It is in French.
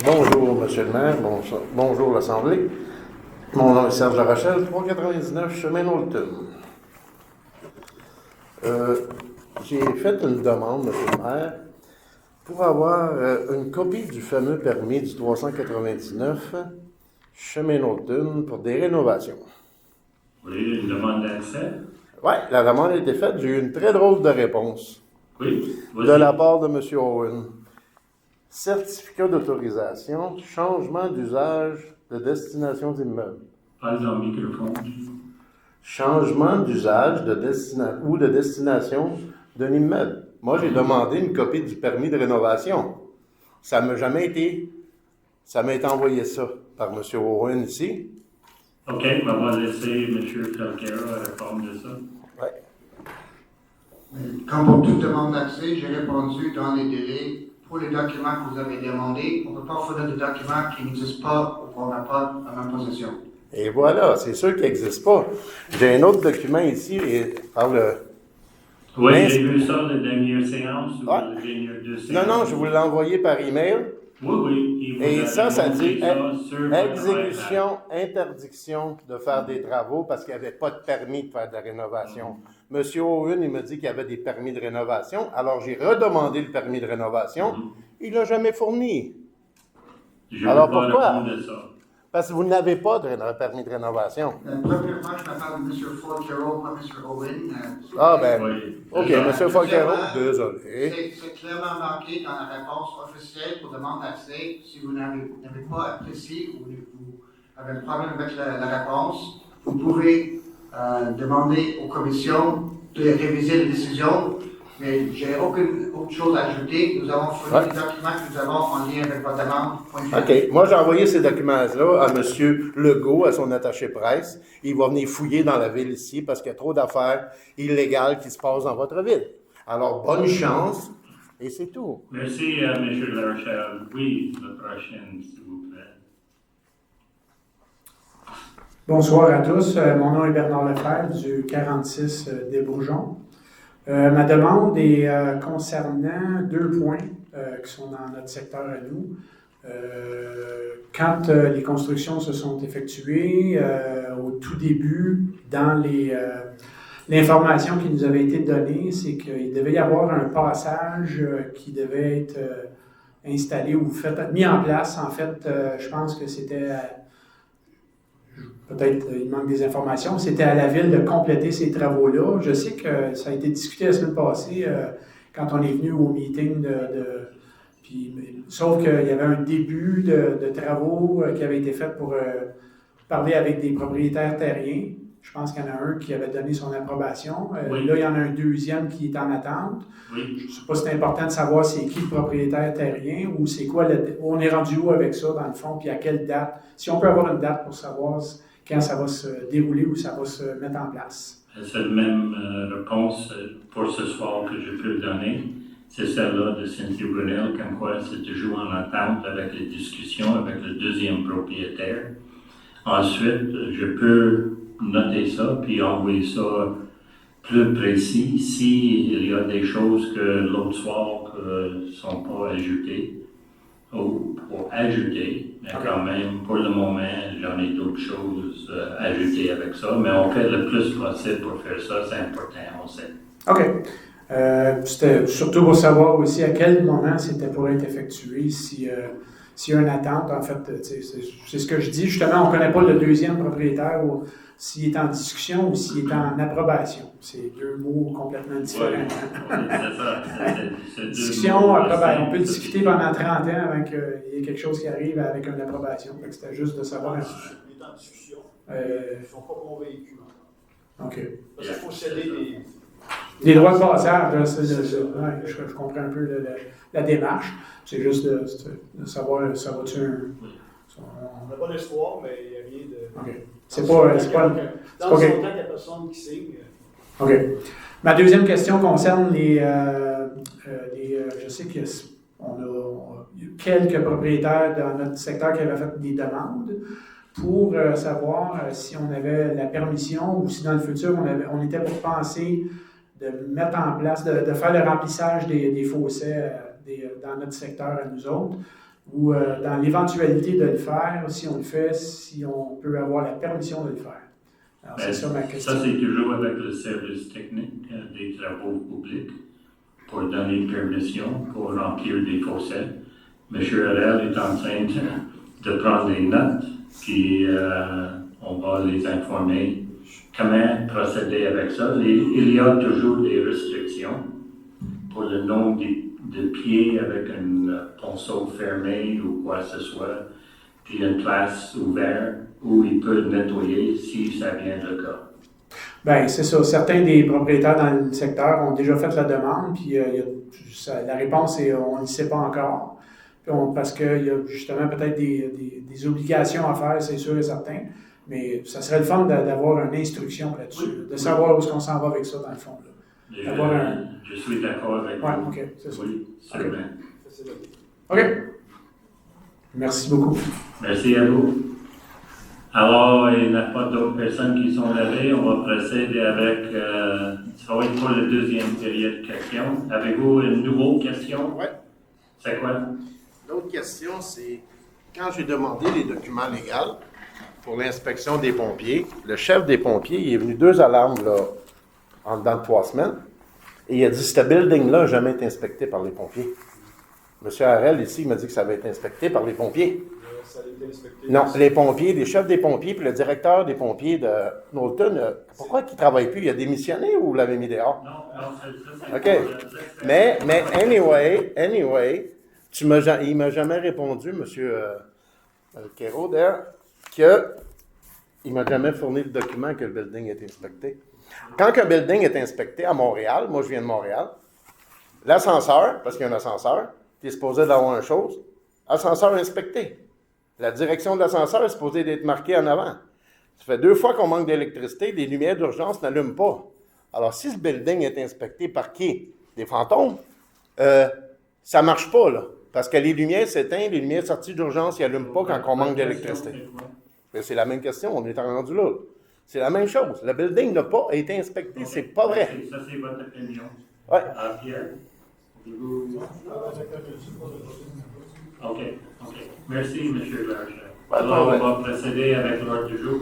Bonjour, Monsieur le maire. Bonjour, l'Assemblée. Mon nom est Serge Larochelle, 399 chemin Knowlton. J'ai fait une demande, Monsieur le maire, pour avoir une copie du fameux permis du 399 chemin Knowlton pour des rénovations. Vous voulez une demande d'accès? Oui, la demande a été faite. J'ai eu une très drôle de réponse Oui. de la part de M. Owen. Certificat d'autorisation, changement d'usage de destination d'immeuble. Parle dans le microphone. Changement d'usage de destination d'un immeuble. Moi, j'ai demandé une copie du permis de rénovation. Ça m'a jamais été... Ça m'a été envoyé ça par M. Owen ici. OK, on va laisser M. Falquera répondre de ça. Oui. Comme pour toute demande d'accès, j'ai répondu dans les délais pour les documents que vous avez demandés. On ne peut pas fournir des documents qui n'existent pas ou qu'on n'a pas en ma possession. Et voilà, c'est sûr qu'il n'existe pas. J'ai un autre document ici et par le... Oui, Mais- j'ai vu ça la dernière séance ou Ah. la dernière deux séances. Non, je vous l'ai envoyé par email. Oui. Il vous Et a ça montré dit ça sur votre exécution, interdiction de faire des travaux parce qu'il n'y avait pas de permis de faire de la rénovation. Monsieur Owen, il m'a dit qu'il y avait des permis de rénovation. Alors, j'ai redemandé le permis de rénovation. Il ne l'a jamais fourni. iPad. Je Alors, ne peux pas pourquoi? répondre à ça. Parce que vous n'avez pas de permis de rénovation. Premièrement, je m'appelle M. Falquero, pas M. Owen. Ah, ben, Oui. OK, C'est ça. Monsieur Falquero, Deuxièmement, désolé. C'est clairement marqué dans la réponse officielle pour demande d'accès. Si vous n'avez pas apprécié ou vous avez un problème avec la réponse, vous pouvez demander aux commissions de réviser les décisions. Mais j'ai aucune autre chose à ajouter. Nous avons fourni les documents que nous avons en lien avec votre demande. Point final. OK. Moi, j'ai envoyé ces documents-là à M. Legault, à son attaché presse. Il va venir fouiller dans la ville ici parce qu'il y a trop d'affaires illégales qui se passent dans votre ville. Alors, bonne chance et c'est tout. Merci, M. Larochelle. Oui, la prochaine, s'il vous plaît. Bonsoir à tous. Mon nom est Bernard Lefebvre du 46 des Bourgeons. Ma demande est concernant deux points qui sont dans notre secteur à nous. Quand les constructions se sont effectuées, au tout début, dans l'information qui nous avait été donnée, c'est qu'il devait y avoir un passage qui devait être installé ou mis en place. En fait, je pense que c'était... Peut-être il manque des informations. C'était à la ville de compléter ces travaux-là. Je sais que ça a été discuté la semaine passée quand on est venu au meeting sauf qu'il y avait un début de travaux qui avait été fait pour parler avec des propriétaires terriens. Je pense qu'il y en a un qui avait donné son approbation. Oui. Là, il y en a un deuxième qui est en attente. Oui. Je ne sais pas si c'est important de savoir c'est qui le propriétaire terrien ou c'est quoi, on est rendu où avec ça dans le fond, puis à quelle date. Si on peut avoir une date pour savoir quand ça va se dérouler ou ça va se mettre en place. C'est la même réponse pour ce soir que je peux donner. C'est celle-là de Cynthia Brunel, comme quoi c'est toujours en attente avec les discussions avec le deuxième propriétaire. Ensuite, je peux noter ça puis envoyer ça plus précis s'il y a des choses que l'autre soir ne sont pas ajoutées ou pour ajouter. Mais quand même, pour le moment, j'en ai d'autres choses ajoutées avec ça. Mais on fait le plus possible pour faire ça, c'est important, on sait. OK. C'était surtout pour savoir aussi à quel moment c'était pour être effectué, s'il y a une attente. En fait, c'est ce que je dis. Justement, on ne connaît pas le deuxième propriétaire ou s'il est en discussion ou s'il est en approbation. C'est deux mots complètement différents. Oui, c'est ça. C'est deux Discussion, mots, approbation. On peut discuter pendant 30 ans avant qu'il y ait quelque chose qui arrive avec une approbation. Fait que c'était juste de savoir. Il est en discussion. Ils ne sont pas convaincus. OK. Parce qu'il faut céder des. Les droits de passage, là, je comprends un peu la démarche. C'est juste de savoir, ça va-tu On n'a pas d'espoir, mais il n'y a rien de. OK. C'est pas Dans son temps, OK. qu'il n'y a personne qui signe. OK. Ma deuxième question concerne je sais qu'il y a quelques propriétaires dans notre secteur qui avaient fait des demandes pour savoir si on avait la permission ou si dans le futur on était pour penser de mettre en place, de faire le remplissage des fossés dans notre secteur à nous autres. ou dans l'éventualité de le faire, si on le fait, si on peut avoir la permission de le faire. Alors, c'est ça ma question. Ça, c'est toujours avec le service technique des travaux publics pour donner permission pour remplir des fossés. M. Harel est en train de prendre des notes, puis on va les informer comment procéder avec ça. Il y a toujours des restrictions pour le nombre de pieds avec un ponceau fermé ou quoi que ce soit, puis une place ouverte où il peut nettoyer si ça vient le cas. Bien, c'est ça. Certains des propriétaires dans le secteur ont déjà fait la demande, puis la réponse est on ne sait pas encore. Parce qu'il y a justement peut-être des obligations à faire, c'est sûr et certain. Mais ça serait le fun d'avoir une instruction là-dessus, Oui, de savoir où est-ce qu'on s'en va avec ça, dans le fond. Là. Je suis d'accord avec vous. Oui, OK, c'est ça. Oui, sûrement. OK. Merci beaucoup. Merci à vous. Alors, il n'y a pas d'autres personnes qui sont levées. On va procéder avec, ça va être pour la deuxième période de questions. Avez-vous une nouvelle question? Oui. C'est quoi? L'autre question, c'est quand j'ai demandé les documents légaux pour l'inspection des pompiers, le chef des pompiers, il est venu 2 alarmes là, en dedans de 3 semaines, et il a dit ce building-là n'a jamais été inspecté par les pompiers. M. Harel, ici, il m'a dit que ça avait été inspecté par les pompiers. Ça a été inspecté. Non, les pompiers, les chefs des pompiers, puis le directeur des pompiers de Knowlton, pourquoi il ne travaille plus? Il a démissionné ou vous l'avez mis dehors? Non, c'est OK. Mais anyway, il ne m'a jamais répondu, M. Quérault, d'ailleurs, qu'il ne m'a jamais fourni le document que le building est inspecté. Quand un building est inspecté à Montréal, moi je viens de Montréal, l'ascenseur, parce qu'il y a un ascenseur, tu es supposé d'avoir une chose, ascenseur inspecté. La direction de l'ascenseur est supposée être marquée en avant. Ça fait 2 fois qu'on manque d'électricité, les lumières d'urgence n'allument pas. Alors, si ce building est inspecté par qui? Des fantômes? Ça ne marche pas, là. Parce que les lumières s'éteignent, les lumières sorties d'urgence, ils n'allument pas quand on manque d'électricité. Mais c'est la même question, on est rendu là. C'est la même chose. Le building n'a pas été inspecté, c'est pas vrai. Ça, c'est votre opinion. Ouais. Pierre? OK. Merci, M. Larcher. Pas de Alors, on problème. va procéder avec l'ordre du jour.